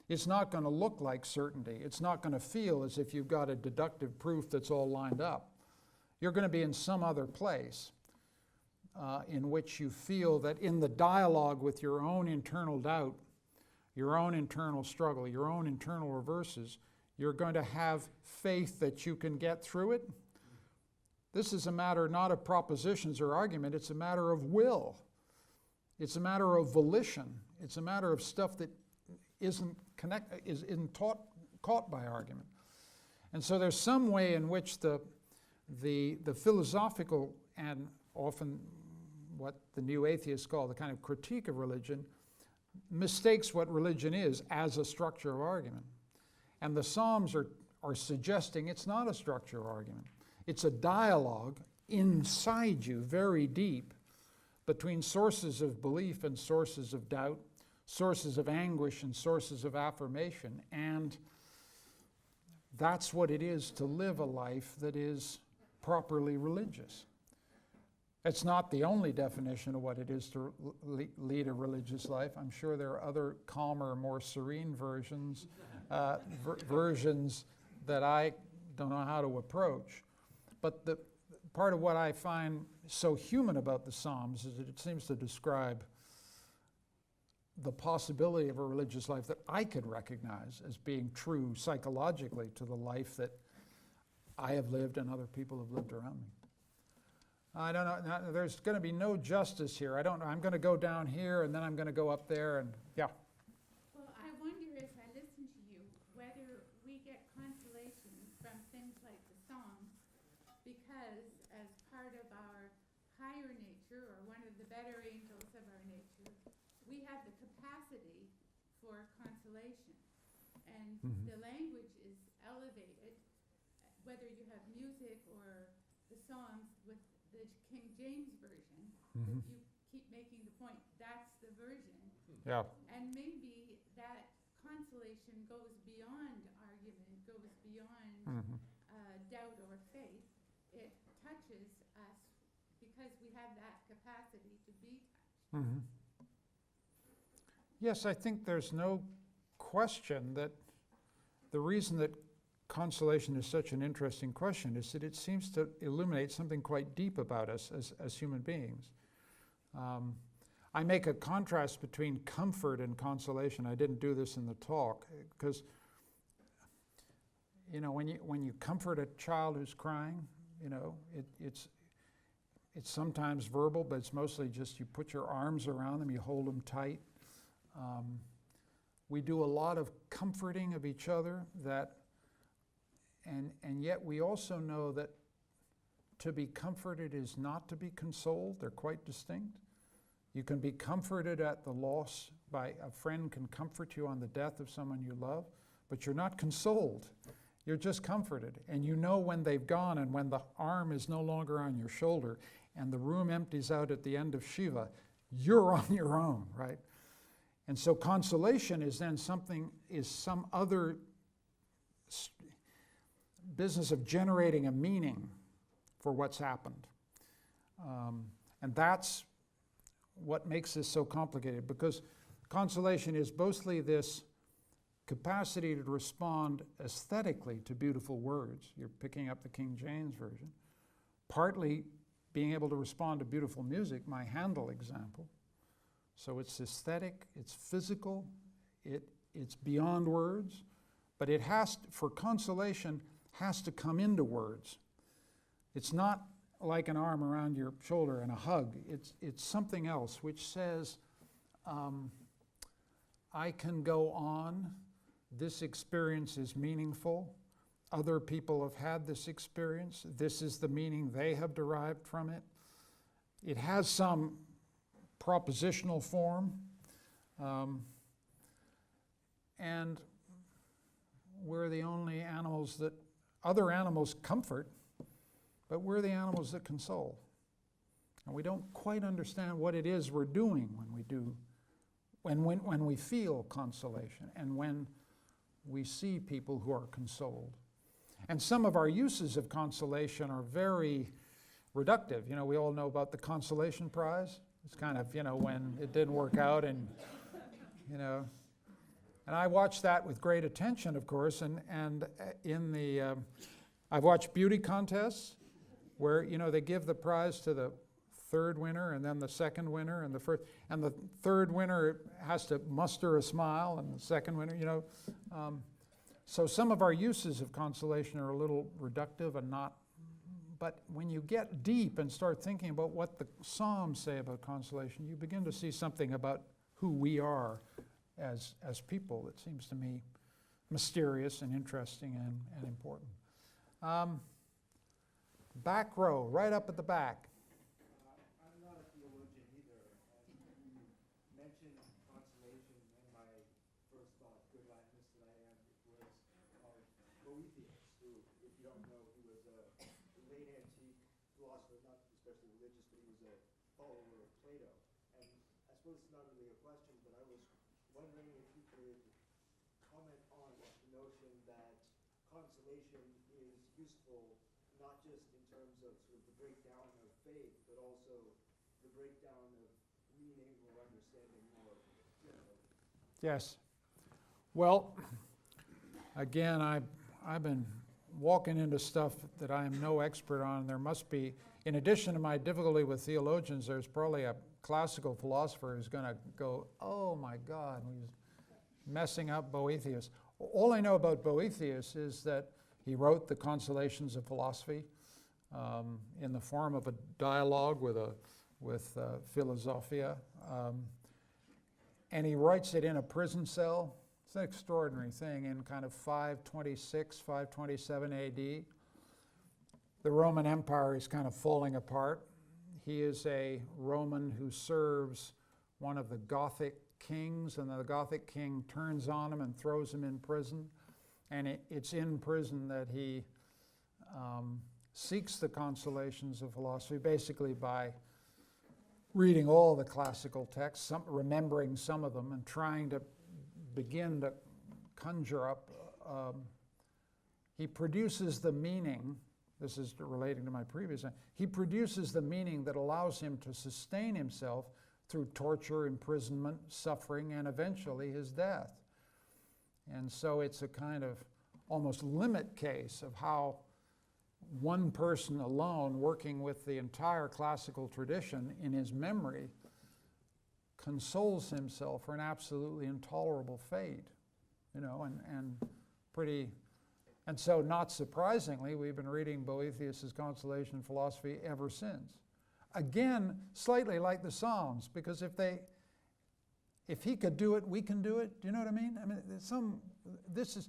It's not going to look like certainty. It's not going to feel as if you've got a deductive proof that's all lined up. You're going to be in some other place in which you feel that in the dialogue with your own internal doubt, your own internal struggle, your own internal reverses, you're going to have faith that you can get through it. This is a matter not of propositions or argument, it's a matter of will. It's a matter of volition. It's a matter of stuff that isn't caught by argument. And so there's some way in which the philosophical and often what the new atheists call the kind of critique of religion mistakes what religion is as a structure of argument. And the Psalms are suggesting it's not a structure of argument. It's a dialogue inside you, very deep, between sources of belief and sources of doubt, sources of anguish and sources of affirmation. And that's what it is to live a life that is properly religious. It's not the only definition of what it is to lead a religious life. I'm sure there are other calmer, more serene versions that I don't know how to approach. But the part of what I find so human about the Psalms is that it seems to describe the possibility of a religious life that I could recognize as being true psychologically to the life that I have lived and other people have lived around me. I don't know. There's going to be no justice here. I don't know. I'm going to go down here, and then I'm going to go up there, and yeah. Well, I wonder as I listen to you, whether we get consolation from things like the Psalms, because as part of our higher nature, or one of the better angels of our nature, we have the capacity for consolation. And the language is elevated, whether you have music or the Psalms with the King James Version, you keep making the point, that's the version. Yeah. And maybe that consolation goes beyond argument, goes beyond doubt or faith. It touches us because we have that capacity to be touched. Yes, I think there's no question that the reason that consolation is such an interesting question is that it seems to illuminate something quite deep about us as human beings. I make a contrast between comfort and consolation. I didn't do this in the talk because, you know, when you comfort a child who's crying, you know, it's sometimes verbal, but it's mostly just you put your arms around them, you hold them tight. We do a lot of comforting of each other and yet we also know that to be comforted is not to be consoled. They're quite distinct. You can be comforted at the loss by a friend can comfort you on the death of someone you love, but you're not consoled. You're just comforted. And you know when they've gone and when the arm is no longer on your shoulder and the room empties out at the end of Shiva, you're on your own, right? And so consolation is then some other business of generating a meaning for what's happened. And that's what makes this so complicated, because consolation is mostly this capacity to respond aesthetically to beautiful words. You're picking up the King James Version. Partly being able to respond to beautiful music, my Handel example. So it's aesthetic, it's physical, it's beyond words, but it has to, for consolation, has to come into words. It's not like an arm around your shoulder and a hug. It's something else which says, I can go on, this experience is meaningful, other people have had this experience, this is the meaning they have derived from it. It has some propositional form, and we're the only animals that, other animals comfort, but we're the animals that console. And we don't quite understand what it is we're doing when we feel consolation and when we see people who are consoled. And some of our uses of consolation are very reductive. You know, we all know about the Consolation Prize. It's kind of, you know, when it didn't work out and, you know. And I watched that with great attention, of course, and in the, I've watched beauty contests where, you know, they give the prize to the third winner and then the second winner and the first, and the third winner has to muster a smile and the second winner, you know. So some of our uses of consolation are a little reductive and not, but when you get deep and start thinking about what the Psalms say about consolation, you begin to see something about who we are as people that seems to me mysterious and interesting and important. Back row, right up at the back. I'm not a theologian either. You mentioned consolation, and my first thought, good Latinist that I am, was of Boethius, who, if you don't know, he was a late antique philosopher, not especially religious, but he was a follower of Plato. And I suppose it's not really a question, but I was wondering if you could comment on the notion that consolation is useful not just in terms of sort of the breakdown of faith, but also the breakdown of meaning or understanding more generally. Yes. Well, again, I've been walking into stuff that I am no expert on. There must be, in addition to my difficulty with theologians, there's probably a classical philosopher who's going to go, oh my God, he's messing up Boethius. All I know about Boethius is that he wrote the Consolations of Philosophy. in the form of a dialogue with Philosophia. And he writes it in a prison cell. It's an extraordinary thing in kind of 526, 527 AD. The Roman Empire is kind of falling apart. He is a Roman who serves one of the Gothic kings, and the Gothic king turns on him and throws him in prison. And it's in prison that he seeks the consolations of philosophy, basically by reading all the classical texts, remembering some of them, and trying to begin to conjure up. He produces the meaning, this is relating to my previous one, he produces the meaning that allows him to sustain himself through torture, imprisonment, suffering, and eventually his death. And so it's a kind of almost limit case of how one person alone, working with the entire classical tradition in his memory, consoles himself for an absolutely intolerable fate, and so not surprisingly, we've been reading Boethius's Consolation philosophy ever since. Again, slightly like the Psalms, because if he could do it, we can do it. Do you know what I mean? I mean, this is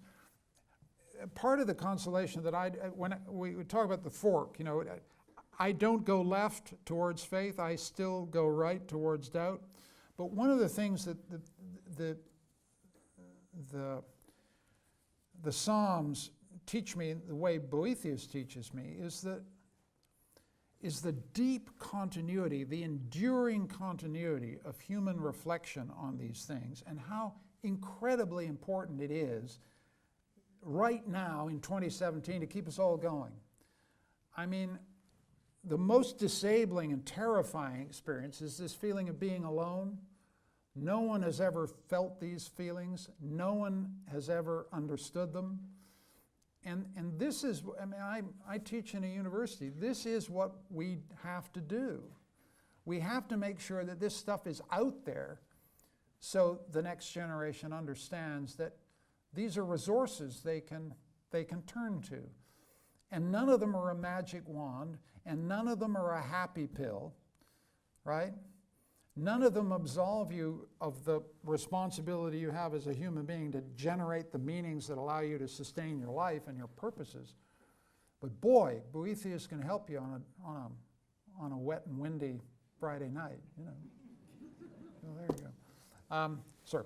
part of the consolation that when we talk about the fork, I don't go left towards faith, I still go right towards doubt. But one of the things that the Psalms teach me, the way Boethius teaches me, is the deep continuity, the enduring continuity of human reflection on these things, and how incredibly important it is right now in 2017 to keep us all going. I mean, the most disabling and terrifying experience is this feeling of being alone. No one has ever felt these feelings. No one has ever understood them. And this is, I teach in a university. This is what we have to do. We have to make sure that this stuff is out there so the next generation understands that these are resources they can turn to. And none of them are a magic wand, and none of them are a happy pill, right? None of them absolve you of the responsibility you have as a human being to generate the meanings that allow you to sustain your life and your purposes. But boy, Boethius can help you on a wet and windy Friday night, So there you go. Sir,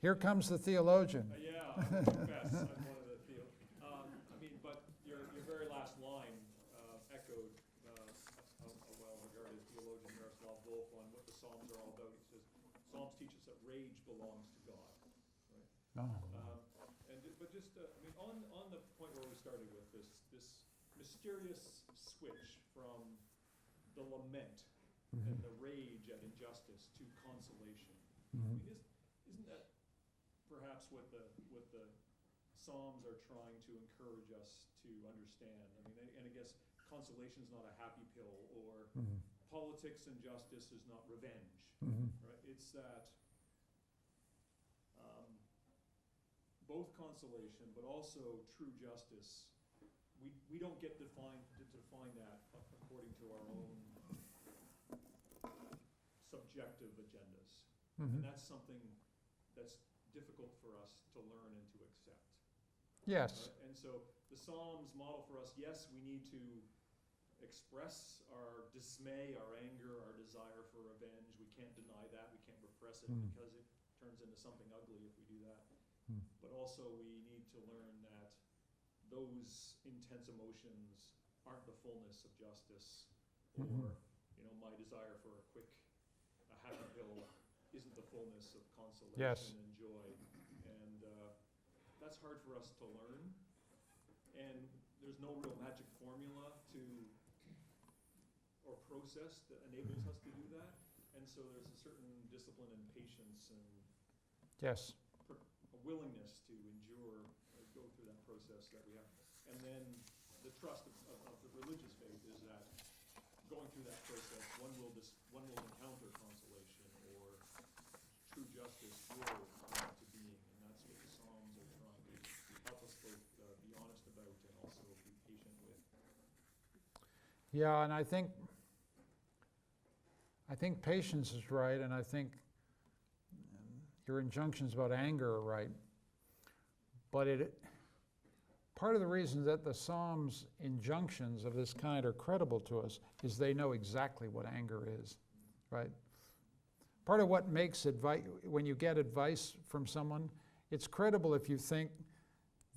here comes the theologian. I confess, I'm one of the but your very last line echoed a well-regarded theologian, Miroslav Volf, on what the Psalms are all about. He says, Psalms teach us that rage belongs to God. Right? Oh. On the point where we started with this mysterious switch from the lament and the rage at injustice to consolation. Isn't that perhaps what the Psalms are trying to encourage us to understand? And I guess consolation is not a happy pill, or politics and justice is not revenge. Right? It's that both consolation, but also true justice. We don't get to define that according to our own subjective agendas, and that's something that's difficult for us to learn and to accept. Yes. Right? And so the Psalms model for us, yes, we need to express our dismay, our anger, our desire for revenge. We can't deny that. We can't repress it because it turns into something ugly if we do that. But also we need to learn that those intense emotions aren't the fullness of justice, or my desire for a happy pill isn't the fullness of consolation and joy. And that's hard for us to learn. And there's no real magic formula or process that enables us to do that. And so there's a certain discipline and patience and a willingness to endure, go through that process that we have. And then the trust of the religious faith is that going through that process, one will encounter consolation, or true justice will come into being. And that's what the Psalms are trying to help us both be honest about and also be patient with. Yeah, and I think patience is right, and I think your injunctions about anger are right. But part of the reason that the Psalms' injunctions of this kind are credible to us is they know exactly what anger is, right? Part of what makes advice, when you get advice from someone, it's credible if you think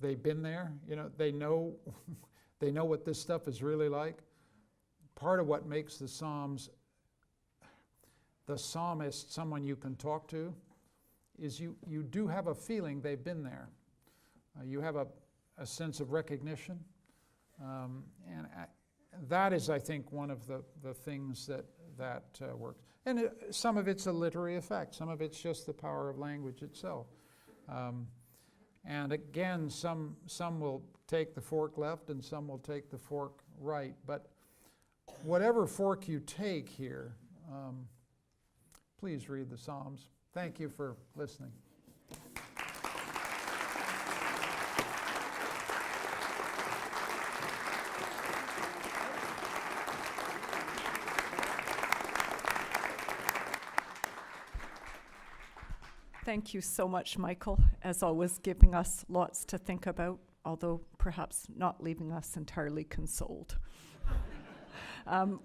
they've been there, they know they know what this stuff is really like. Part of what makes the psalmist someone you can talk to is you do have a feeling they've been there. You have a sense of recognition. That is, I think, one of the things that works. And some of it's a literary effect. Some of it's just the power of language itself. And again, some will take the fork left and some will take the fork right. But whatever fork you take here, please read the Psalms. Thank you for listening. Thank you so much, Michael, as always, giving us lots to think about, although perhaps not leaving us entirely consoled.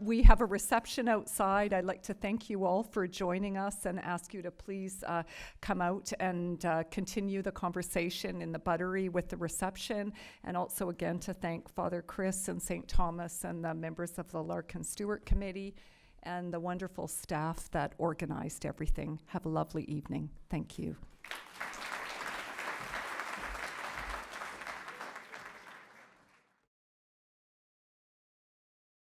We have a reception outside. I'd like to thank you all for joining us and ask you to please come out and continue the conversation in the buttery with the reception, and also again to thank Father Chris and St. Thomas and the members of the Larkin-Stuart Committee and the wonderful staff that organized everything. Have a lovely evening. Thank you.